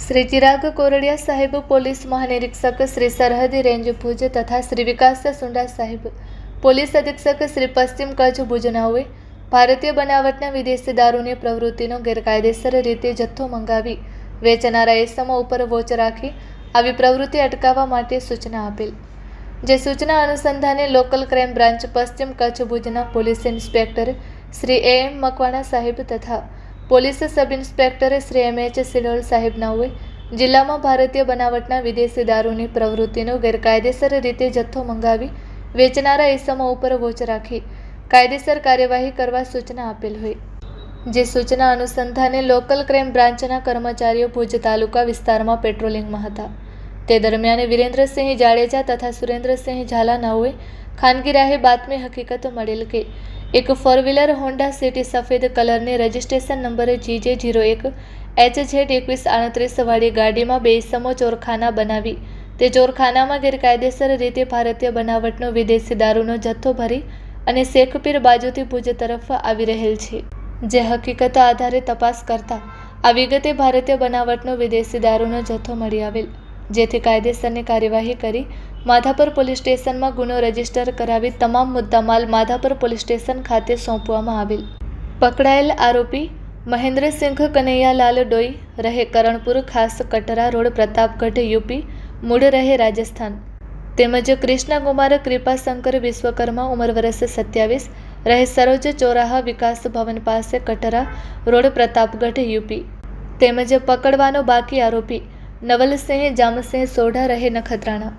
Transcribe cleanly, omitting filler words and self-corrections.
श्री चिराग कोरडिया साहेब police महानिरीक्षक श्री सरहदी range भुज तथा श्री विकास सुंडा साहेब પોલીસ અધિક્ષક શ્રી પશ્ચિમ કચ્છ ભુજનાઓએ ભારતીય બનાવટના વિદેશી દારૂની પ્રવૃત્તિનો ગેરકાયદેસર રીતે જથ્થો મંગાવી વેચનારા એસમો ઉપર વોચ રાખી આવી પ્રવૃત્તિ અટકાવવા માટે સૂચના આપેલ। જે સૂચના અનુસંધાને લોકલ ક્રાઇમ બ્રાન્ચ પશ્ચિમ કચ્છ ભુજના પોલીસ ઇન્સ્પેક્ટર શ્રી એમ મકવાણા સાહેબ તથા પોલીસ સબ ઇન્સ્પેક્ટર શ્રી એમ.એચ. સિલોલ સાહેબનાઓએ જિલ્લામાં ભારતીય બનાવટના વિદેશી દારૂની પ્રવૃત્તિનો ગેરકાયદેસર રીતે જથ્થો મંગાવી વેચનારા એસમો ઉપર વોચ રાખી કાયદેસર કાર્યવાહી કરવા સૂચના આપેલ હોય। જે સૂચના અનુસંધાને લોકલ ક્રાઇમ બ્રાન્ચના કર્મચારીઓ ભુજ તાલુકા વિસ્તારમાં પેટ્રોલિંગમાં હતા। તે દરમિયાન વિરેન્દ્રસિંહ જાડેજા તથા સુરેન્દ્રસિંહ ઝાલાનાઓએ ખાનગી રાહે બાતમી હકીકત મળેલ કે એક ફોર વ્હીલર હોન્ડા સિટી સફેદ કલરની રજિસ્ટ્રેશન નંબર GJ01 HZ 2138 વાળી ગાડીમાં બે ઇસમો ચોરખાના બનાવી તે ચોરખાનામાં ગેરકાયદેસર રીતે ભારતીય બનાવટનો વિદેશી દારૂનો જથ્થો ભરી અને શેખપીર બાજુથી ભુજ તરફ આવી રહેલ છે। જે હકીકત આધારે તપાસ કરતા આ વિગતે ભારતીય બનાવટનો વિદેશી દારૂનો જથ્થો મળી આવેલ, જેથી કાયદેસરની કાર્યવાહી કરી માધાપર પોલીસ સ્ટેશનમાં ગુનો રજીસ્ટર કરાવી તમામ મુદ્દામાલ માધાપર પોલીસ સ્ટેશન ખાતે સોંપવામાં આવેલ। પકડાયેલ આરોપી મહેન્દ્રસિંહ કનૈયાલાલ ડોઈ રહે કરણપુર ખાસ કટરા રોડ પ્રતાપગઢ યુપી મૂળ રહે રાજસ્થાન તેમજ કૃષ્ણકુમાર કૃપાશંકર વિશ્વકર્મા ઉંમર વર્ષ 27 રહે સરોજ ચોરાહા વિકાસ ભવન પાસે કટરા રોડ પ્રતાપગઢ યુપી તેમજ પકડવાનો બાકી આરોપી નવલસિંહ જામસિંહ સોઢા રહે નખત્રાણા